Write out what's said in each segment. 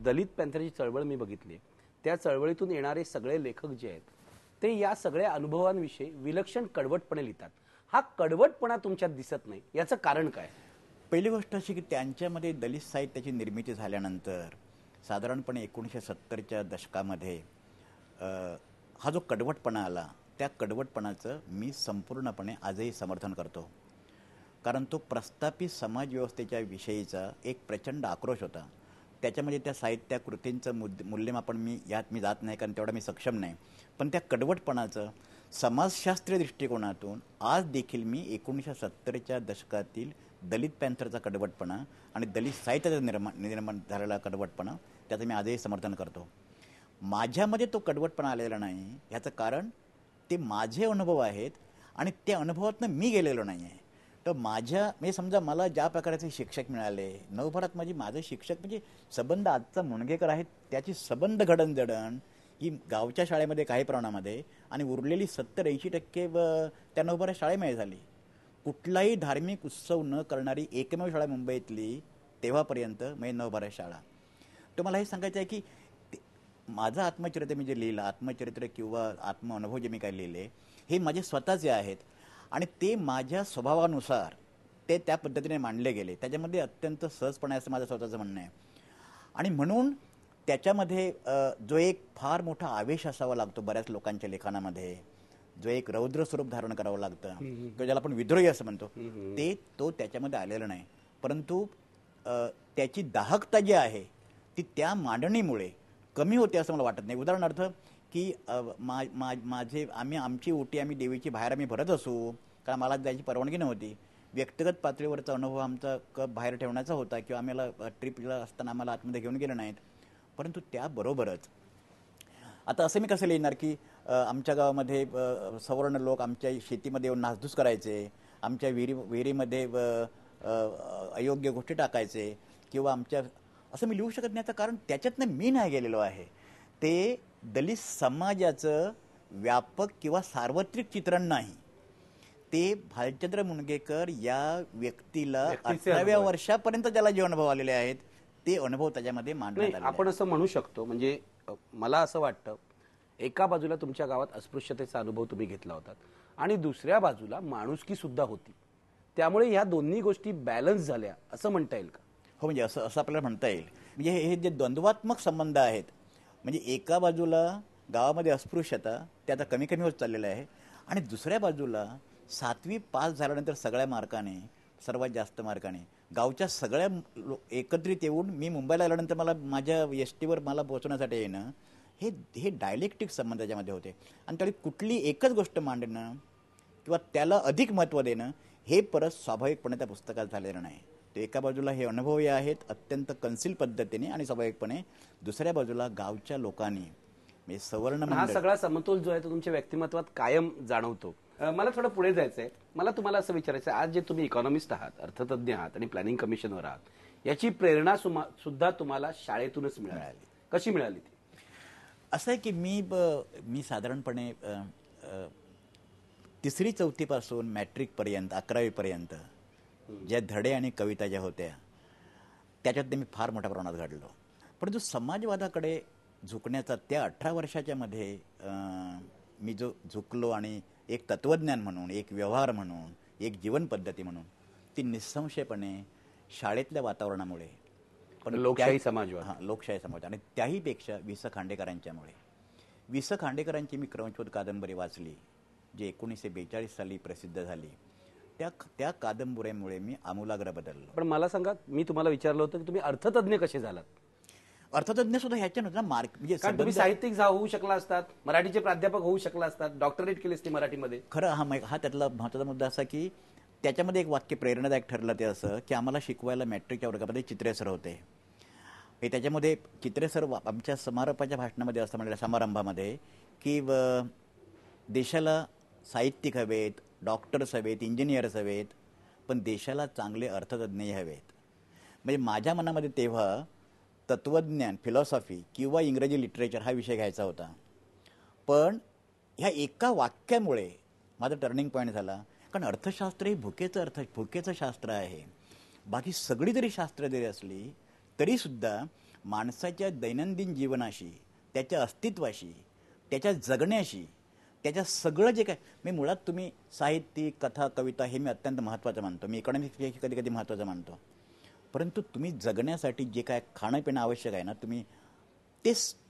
दलित पॅन्थरची चळवळ मी बघितली, त्या चळवळीतून येणारे सगळे लेखक जे आहेत ते या सगळ्या अनुभवांविषयी विलक्षण कडवटपणे लिहितात. हा कडवटपणा तुमच्यात दिसत नाही, याचं कारण काय? पहिली गोष्ट अशी की त्यांच्यामध्ये दलित साहित्याची निर्मिती झाल्यानंतर साधारणपणे 1970च्या दशकामध्ये हा जो कडवटपणा आला, त्या कडवटपणाचं मी संपूर्णपणे आजही समर्थन करतो. कारण तो प्रस्थापित समाजव्यवस्थेच्या विषयीचा एक प्रचंड आक्रोश होता. त्याच्यामध्ये त्या साहित्य कृतींचं मूल्यमापन मी जात नाही, कारण तेवढा मी सक्षम नाही. पण त्या कडवटपणाचं समाजशास्त्रीय दृष्टिकोनातून आज देखील मी 1970च्या दशकातील दलित पॅन्थरचा कडवटपणा आणि दलित साहित्याचा निर्माण झालेला कडवटपणा त्याचं मी आजही समर्थन करतो. माझ्यामध्ये तो कडवटपणा आलेला नाही, ह्याचं कारण ते माझे अनुभव आहेत आणि त्या अनुभवातनं मी गेलेलो नाही आहे. तर म्हणजे समजा मला ज्या प्रकारचे शिक्षक मिळाले नवभारत, माझे शिक्षक म्हणजे संबंध आजचा मुणगेकर आहेत, त्याची संबंध घडणजडण ही गावच्या शाळेमध्ये काही प्रमाणामध्ये आणि उरलेली 70-80% त्या नवभारत शाळेमध्ये झाली. कुठलाही धार्मिक उत्सव न करणारी एकमेव शाळा मुंबईतली तेव्हापर्यंत म्हणजे नवभारत शाळा. तर मला हे सांगायचं आहे की माझं आत्मचरित्र मी जे लिहिलं, आत्मचरित्र किंवा आत्मअनुभव जे मी काय लिहिले हे माझे स्वतःचे आहेत आणि ते माझ्या स्वभावानुसार ते त्या पद्धतीने मांडले गेले. त्याच्यामध्ये अत्यंत सहजपणे असं माझं स्वतःचं म्हणणं आहे. आणि म्हणून त्याच्यामध्ये जो एक फार मोठा आवेश असावा लागतो बऱ्याच लोकांच्या लेखनामध्ये, जो एक रौद्र स्वरूप धारण करावं लागतं किंवा ज्याला आपण विद्रोही असं म्हणतो, तो त्याच्यामध्ये आलेलं नाही. परंतु त्याची दाहकता जी आहे ती त्या मांडणीमुळे कमी होते असं मला वाटत नाही. उदाहरणार्थ की आमची ओटी आम्ही देवीची बाहेर आम्ही भरत असू, कारण मला जायची परवानगी नव्हती. व्यक्तिगत पातळीवरचा अनुभव आमचा कप बाहेर ठेवण्याचा होता किंवा आम्हाला ट्रिपला असताना आम्हाला आतमध्ये घेऊन गेलं नाहीत. परंतु त्याबरोबरच आता असं मी कसं लिहिणार की आमच्या गावामध्ये सवर्ण लोक आमच्या शेतीमध्ये येऊन नासधूस करायचे, आमच्या विहिरीमध्ये अयोग्य गोष्टी टाकायचे किंवा असं मी लिहू शकत नाही. कारण त्याच्यातनं मी नाही गेलेलो आहे. ते दलित समाजाचं व्यापक किंवा सार्वत्रिक चित्रण नाही. ते भालचंद्र मुणगेकर या व्यक्तीला 18व्या वर्षापर्यंत ज्याला जे अनुभव आलेले आहेत ते अनुभव त्याच्यामध्ये मांडण्यात आले. आपण असं म्हणू शकतो, म्हणजे मला असं वाटतं एका बाजूला तुमच्या गावात अस्पृश्यतेचा अनुभव तुम्ही घेतला होता आणि दुसऱ्या बाजूला माणुसकी सुद्धा होती, त्यामुळे ह्या दोन्ही गोष्टी बॅलन्स झाल्या असं म्हणता येईल का? हो, म्हणजे असं आपल्याला म्हणता येईल. म्हणजे हे जे द्वंद्वात्मक संबंध आहेत, म्हणजे एका बाजूला गावामध्ये अस्पृश्यता ते आता कमी कमी होत चाललेलं आहे आणि दुसऱ्या बाजूला 7वी पास झाल्यानंतर सगळ्या मार्काने, सर्वात जास्त मार्काने गावच्या सगळ्या एकत्रित येऊन मी मुंबईला आल्यानंतर मला माझ्या एसटीवर मला पोहोचण्यासाठी येणं, हे डायलेक्टिक संबंध त्याच्यामध्ये होते. आणि त्यावेळी कुठली एकच गोष्ट मांडणं किंवा त्याला अधिक महत्त्व देणं हे परत स्वाभाविकपणे त्या पुस्तकात झालेलं नाही. ते एका बाजूला हे अनुभवी आहेत अत्यंत कन्सिल पद्धतीने आणि स्वाभाविकपणे, दुसऱ्या बाजूला गावच्या लोकांनी म्हणजे सवर्ण. हा सगळा समतोल जो आहे तो तुमच्या व्यक्तिमत्वात कायम जाणवतो. मला थोडं पुढे जायचंय. मला तुम्हाला असं विचारायचं आहे, आज जे तुम्ही इकॉनॉमिस्ट आहात, अर्थतज्ञ आहात आणि प्लॅनिंग कमिशनवर आहात, याची प्रेरणा सुद्धा तुम्हाला शाळेतूनच मिळाली. कशी मिळाली ती? असं आहे की मी साधारणपणे 3री-4थी पासून मॅट्रिकपर्यंत 11वीपर्यंत ज्या धडे आणि कविता ज्या होत्या त्याच्यात मी फार मोठ्या प्रमाणात घडलो. परंतु समाजवादाकडे झुकण्याचा त्या 18 वर्षाच्या मध्ये मी जो झुकलो आणि एक तत्वज्ञान म्हणून, एक व्यवहार म्हणून, एक जीवन पद्धती म्हणून, ती निसंशयपणे शाळेतल्या वातावरणामुळे, पण लोकशाही समाजवाद, लोकशाही समाज आणि त्याहीपेक्षा वि. स. खांडेकरांच्यामुळे. वि. स. खांडेकरांची मी क्रमशोध कादंबरी वाचली, जी 1942 साली प्रसिद्ध झाली. त्या कादंबरीमुळे मी आमूलाग्र बदललो. पण मला सांगा, मी तुम्हाला विचारलं होतं की तुम्ही अर्थतज्ञ कसे झालात? अर्थतज्ञ सुद्धा ह्याच्या नव्हतं ना, म्हणजे तुम्ही साहित्यिक होऊ शकला असतात, मराठीचे प्राध्यापक होऊ शकला असतात, डॉक्टरेट केली असते मराठीमध्ये. खरं हा त्यातला महत्त्वाचा मुद्दा असा की त्याच्यामध्ये एक वाक्य प्रेरणादायक ठरलं. ते असं की आम्हाला शिकवायला मॅट्रिकच्या वर्गामध्ये चित्रे सर होते. त्याच्यामध्ये चित्रे सर आमच्या समारोपाच्या भाषणामध्ये असं म्हणलेलं, समारंभामध्ये, की देशाला साहित्यिक हवेत, डॉक्टर्स हवेत, इंजिनियर्स हवेत, पण देशाला चांगले अर्थतज्ञही हवेत. म्हणजे माझ्या मनामध्ये तेव्हा तत्वज्ञान, फिलॉसॉफी किंवा इंग्रजी लिटरेचर हा विषय घ्यायचा होता. पण ह्या एका वाक्यामुळे माझा टर्निंग पॉईंट झाला. कारण अर्थशास्त्र हे भुकेचं शास्त्र आहे. बाकी सगळी जरी शास्त्र जरी असली तरीसुद्धा माणसाच्या दैनंदिन जीवनाशी, त्याच्या अस्तित्वाशी, त्याच्या जगण्याशी, त्याच्या सगळं जे काय मी मुळात तुम्ही साहित्य, कथा, कविता हे मी अत्यंत महत्त्वाचं मानतो. मी इकॉनॉमिक्स कधी कधी महत्त्वाचं मानतो. परंतु तुम्ही जगण्यासाठी जे काय खाणं पिणं आवश्यक आहे ना, तुम्ही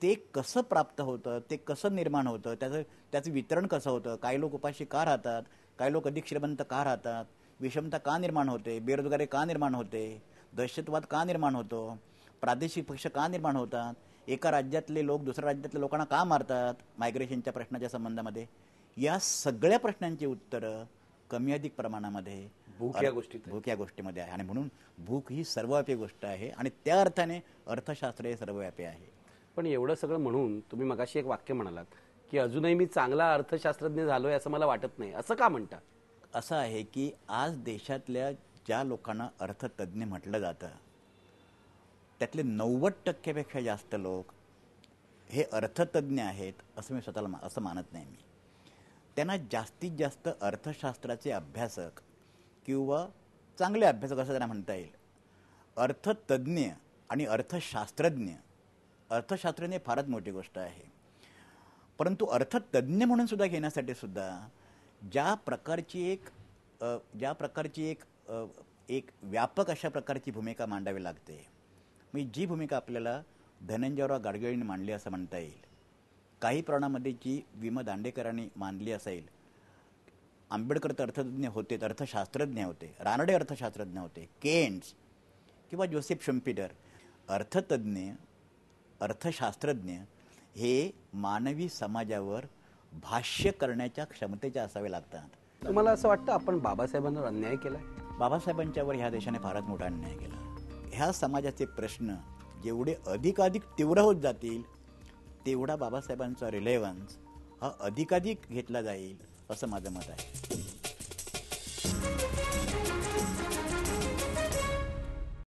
ते कसं प्राप्त होतं, ते कसं निर्माण होतं, त्याचं वितरण कसं होतं, काही लोक उपाशी का राहतात, काही लोक अधिक श्रीमंत का राहतात, विषमता का निर्माण होते, बेरोजगारी का निर्माण होते, दहशतवाद का निर्माण होतो, प्रादेशिक पक्ष का निर्माण होतात, एका राज्यातले लोक दुसऱ्या राज्यातल्या लोकांना का मारतात मायग्रेशनच्या प्रश्नाच्या संबंधामध्ये, या सगळ्या प्रश्नांची उत्तरं कमी अधिक प्रमाणामध्ये भूक या गोष्टीमध्ये आहे. आणि म्हणून भूक ही सर्वव्यापी गोष्ट आहे आणि त्या अर्थाने अर्थशास्त्र हे सर्वव्यापी आहे. पण एवढं सगळं म्हणून तुम्ही मगाशी एक वाक्य म्हणालात की अजूनही मी चांगला अर्थशास्त्रज्ञ झालोय असं मला वाटत नाही, असं का म्हणता? असं आहे की आज देशातल्या ज्या लोकांना अर्थतज्ञ म्हटलं जातं त्यातले 90% जास्त लोक हे अर्थतज्ञ आहेत असं मी स्वतःला असं मानत नाही. मी त्यांना जास्तीत जास्त अर्थशास्त्राचे अभ्यासक किंवा चांगले अभ्यासक असं त्यांना म्हणता येईल. अर्थतज्ञ आणि अर्थशास्त्रज्ञ फारच मोठी गोष्ट आहे. परंतु अर्थतज्ञ म्हणून सुद्धा घेण्यासाठी सुद्धा ज्या प्रकारची एक व्यापक अशा प्रकारची भूमिका मांडावी लागते. मी जी भूमिका आपल्याला धनंजयराव गाडगिळींनी मांडली असं म्हणता येईल, काही प्रमाणामध्ये जी वि. म. दांडेकरांनी मांडली असेल, आंबेडकर तर अर्थतज्ञ होते, अर्थशास्त्रज्ञ होते, रानडे अर्थशास्त्रज्ञ होते, केन्स किंवा जोसेफ शुम्पीटर. अर्थतज्ञ अर्थशास्त्रज्ञ हे मानवी समाजावर भाष्य करण्याच्या क्षमतेचे असावे लागतात. तुम्हाला असं वाटतं आपण बाबासाहेबांवर अन्याय केला? बाबासाहेबांच्यावर ह्या देशाने फारच मोठा अन्याय केला. ह्या समाजाचे प्रश्न जेवढे अधिकाधिक तीव्र होत जातील तेवढा बाबासाहेबांचा रिलेव्हन्स हा अधिकाधिक घेतला जाईल असं माझं मत आहे.